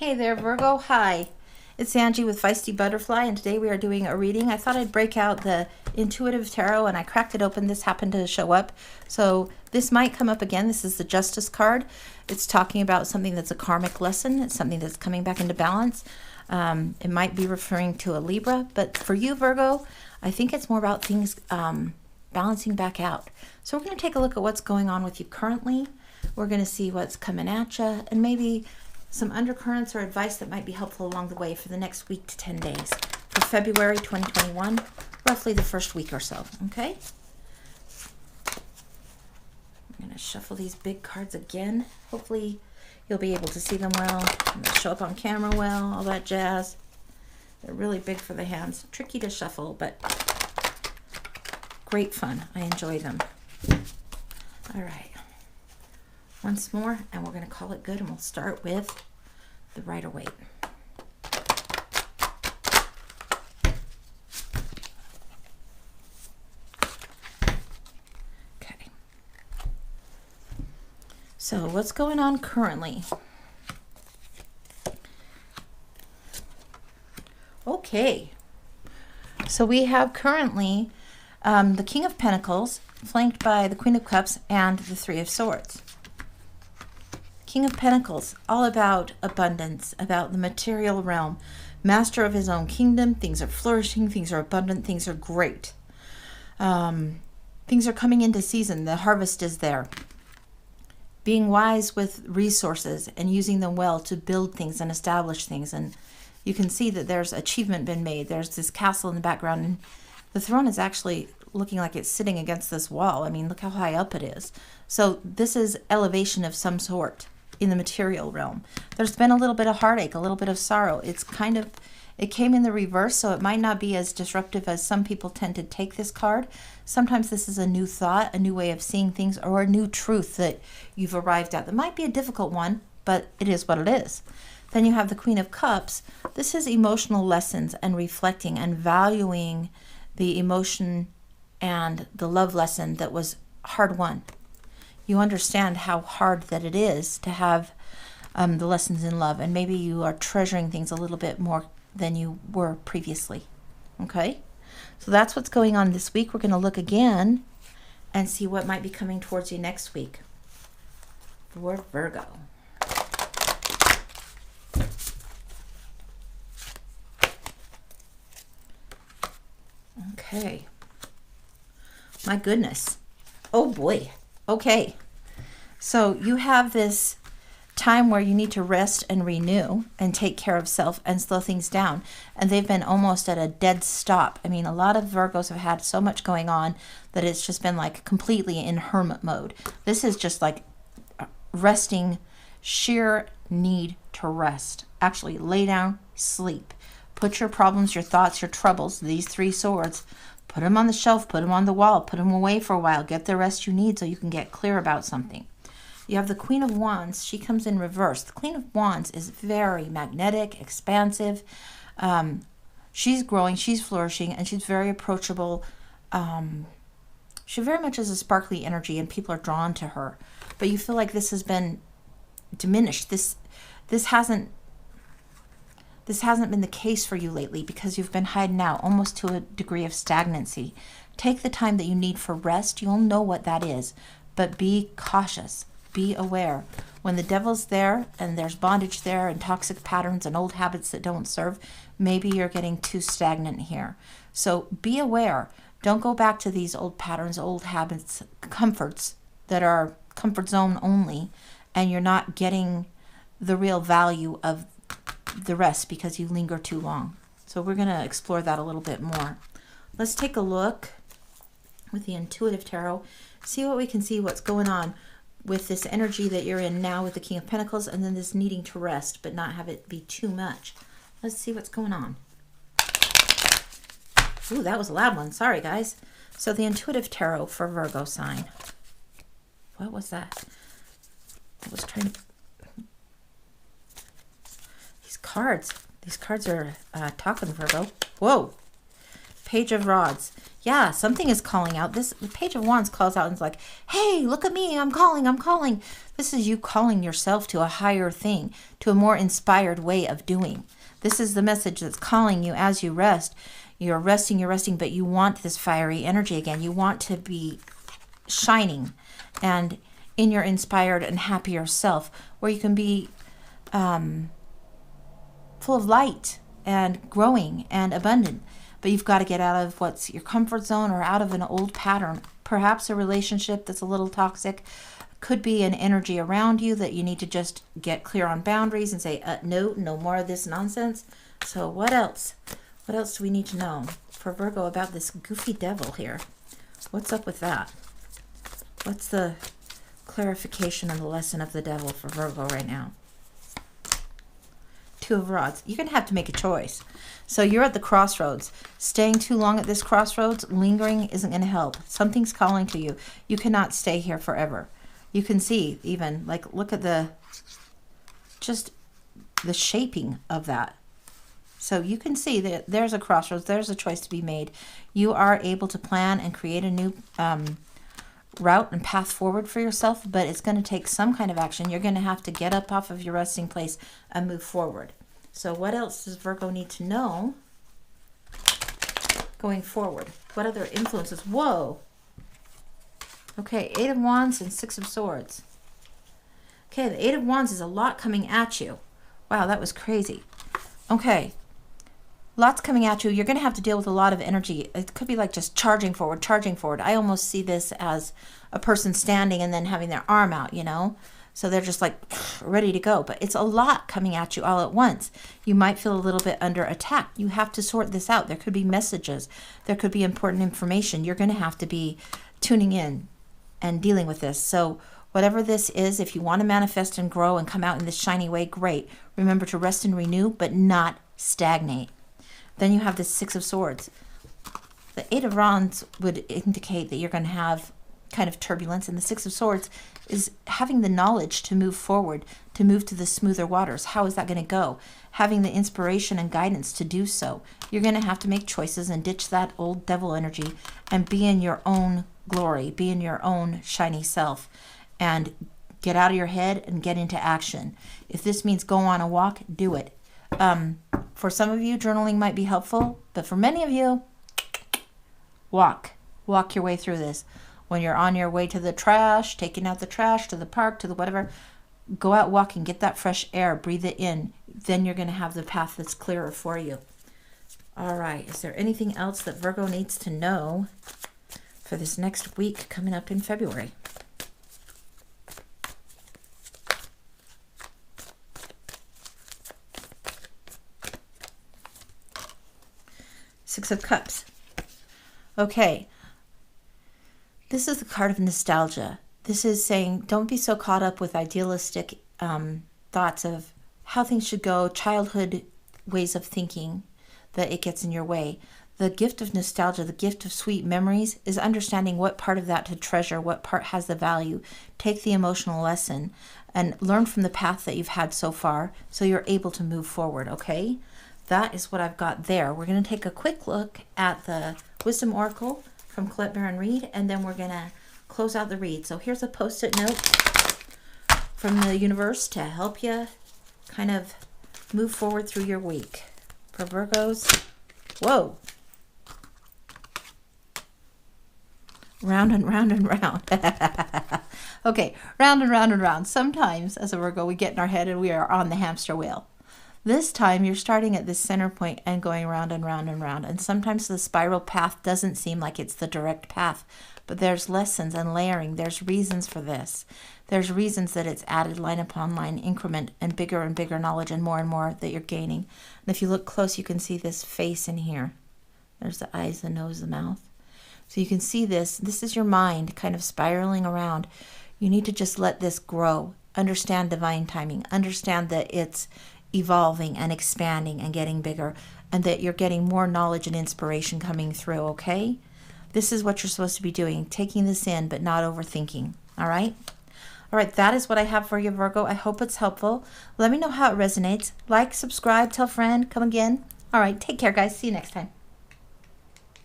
Hey there, Virgo. Hi. It's Angie with Feisty Butterfly, and today we are doing a reading. I thought I'd break out the Intuitive Tarot, and I cracked it open. This happened to show up. So this might come up again. This is the Justice card. It's talking about something that's a karmic lesson. It's something that's coming back into balance. It might be referring to a Libra, but for you, Virgo, I think it's more about things balancing back out. So we're going to take a look at what's going on with you currently. We're going to see what's coming at you, and maybe some undercurrents or advice that might be helpful along the way for the next week to 10 days for February 2021, roughly the first week or so, okay? I'm going to shuffle these big cards again. Hopefully you'll be able to see them well, and they'll show up on camera well, all that jazz. They're really big for the hands. Tricky to shuffle, but great fun. I enjoy them. All right. Once more, and we're going to call it good, and we'll start with the Rider-Waite. Okay. So what's going on currently? Okay. So we have currently the King of Pentacles, flanked by the Queen of Cups and the Three of Swords. King of Pentacles, all about abundance, about the material realm, master of his own kingdom. Things are flourishing, things are abundant, things are great. Things are coming into season. The harvest is there. Being wise with resources and using them well to build things and establish things. And you can see that there's achievement been made. There's this castle in the background, and the throne is actually looking like it's sitting against this wall. I mean, look how high up it is. So this is elevation of some sort in the material realm. There's been a little bit of heartache, a little bit of sorrow. It came in the reverse, so it might not be as disruptive as some people tend to take this card. Sometimes this is a new thought, a new way of seeing things, or a new truth that you've arrived at. That might be a difficult one, but it is what it is. Then you have the Queen of Cups. This is emotional lessons and reflecting and valuing the emotion and the love lesson that was hard won. You understand how hard that it is to have the lessons in love, and maybe you are treasuring things a little bit more than you were previously. Okay, so that's what's going on this week. We're going to look again and see what might be coming towards you next week for Virgo. Okay, my goodness, oh boy. Okay, so you have this time where you need to rest and renew and take care of self and slow things down. And they've been almost at a dead stop. I mean, a lot of Virgos have had so much going on that it's just been like completely in hermit mode. This is just like resting, sheer need to rest. Actually, lay down, sleep. Put your problems, your thoughts, your troubles, these three swords, put them on the shelf, put them on the wall, put them away for a while. Get the rest you need so you can get clear about something. You have the Queen of Wands. She comes in reverse. The Queen of Wands is very magnetic, expansive. She's growing, she's flourishing, and she's very approachable. She very much has a sparkly energy, and people are drawn to her. But you feel like this has been diminished. This hasn't been the case for you lately because you've been hiding out almost to a degree of stagnancy. Take the time that you need for rest. You'll know what that is, but be cautious. Be aware. When the devil's there and there's bondage there and toxic patterns and old habits that don't serve, maybe you're getting too stagnant here. So be aware. Don't go back to these old patterns, old habits, comforts that are comfort zone only, and you're not getting the real value of the rest because you linger too long. So we're going to explore that a little bit more. Let's take a look with the Intuitive Tarot, see what we can see, what's going on with this energy that you're in now with the King of Pentacles, and then this needing to rest but not have it be too much. Let's see what's going on. Ooh, that was a loud one. Sorry, guys. So the Intuitive Tarot for Virgo sign. What was that? I was trying to... These cards are talking, Virgo. Whoa. Page of Rods. Yeah, something is calling out. The Page of Wands calls out and is like, hey, look at me. I'm calling. I'm calling. This is you calling yourself to a higher thing, to a more inspired way of doing. This is the message that's calling you as you rest. You're resting, but you want this fiery energy again. You want to be shining and in your inspired and happier self, where you can be full of light and growing and abundant. But you've got to get out of what's your comfort zone or out of an old pattern. Perhaps a relationship that's a little toxic. Could be an energy around you that you need to just get clear on boundaries and say, no more of this nonsense. So what else? What else do we need to know for Virgo about this goofy devil here? What's up with that? What's the clarification and the lesson of the devil for Virgo right now? Two of Rods. You're going to have to make a choice. So you're at the crossroads. Staying too long at this crossroads, lingering, isn't going to help. Something's calling to you. You cannot stay here forever. You can see even, like, look at just the shaping of that. So you can see that there's a crossroads. There's a choice to be made. You are able to plan and create a new route and path forward for yourself, but it's going to take some kind of action. You're going to have to get up off of your resting place and move forward. So what else does Virgo need to know going forward? What other influences? Whoa. Okay, Eight of Wands and Six of Swords. Okay, the Eight of Wands is a lot coming at you. Wow, that was crazy. Okay, lots coming at you. You're going to have to deal with a lot of energy. It could be like just charging forward, charging forward. I almost see this as a person standing and then having their arm out, you know? So they're just like ready to go. But it's a lot coming at you all at once. You might feel a little bit under attack. You have to sort this out. There could be messages. There could be important information. You're going to have to be tuning in and dealing with this. So whatever this is, if you want to manifest and grow and come out in this shiny way, great. Remember to rest and renew, but not stagnate. Then you have the Six of Swords. The Eight of Wands would indicate that you're going to have kind of turbulence, and the Six of Swords is having the knowledge to move forward, to move to the smoother waters. How is that going to go? Having the inspiration and guidance to do so. You're going to have to make choices and ditch that old devil energy and be in your own glory, be in your own shiny self, and get out of your head and get into action. If this means go on a walk, do it. For some of you, journaling might be helpful, but for many of you, walk your way through this. When you're on your way to the trash, taking out the trash, to the park, to the whatever, go out walking, get that fresh air, breathe it in. Then you're going to have the path that's clearer for you. All right, is there anything else that Virgo needs to know for this next week coming up in February? Six of Cups. Okay. This is the card of nostalgia. This is saying don't be so caught up with idealistic thoughts of how things should go, childhood ways of thinking, that it gets in your way. The gift of nostalgia, the gift of sweet memories, is understanding what part of that to treasure, what part has the value. Take the emotional lesson and learn from the path that you've had so far so you're able to move forward, okay? That is what I've got there. We're going to take a quick look at the Wisdom Oracle from Colette Baron Reed, and then we're going to close out the read. So here's a post-it note from the universe to help you kind of move forward through your week. For Virgos, whoa. Round and round and round. Okay, round and round and round. Sometimes, as a Virgo, we get in our head and we are on the hamster wheel. This time, you're starting at this center point and going round and round and round. And sometimes the spiral path doesn't seem like it's the direct path. But there's lessons and layering. There's reasons for this. There's reasons that it's added line upon line increment and bigger knowledge and more that you're gaining. And if you look close, you can see this face in here. There's the eyes, the nose, the mouth. So you can see this. This is your mind kind of spiraling around. You need to just let this grow. Understand divine timing. Understand that it's evolving and expanding and getting bigger, and that you're getting more knowledge and inspiration coming through, okay? This is what you're supposed to be doing, taking this in, but not overthinking, all right? All right, that is what I have for you, Virgo. I hope it's helpful. Let me know how it resonates. Like, subscribe, tell a friend, come again. All right, take care, guys. See you next time.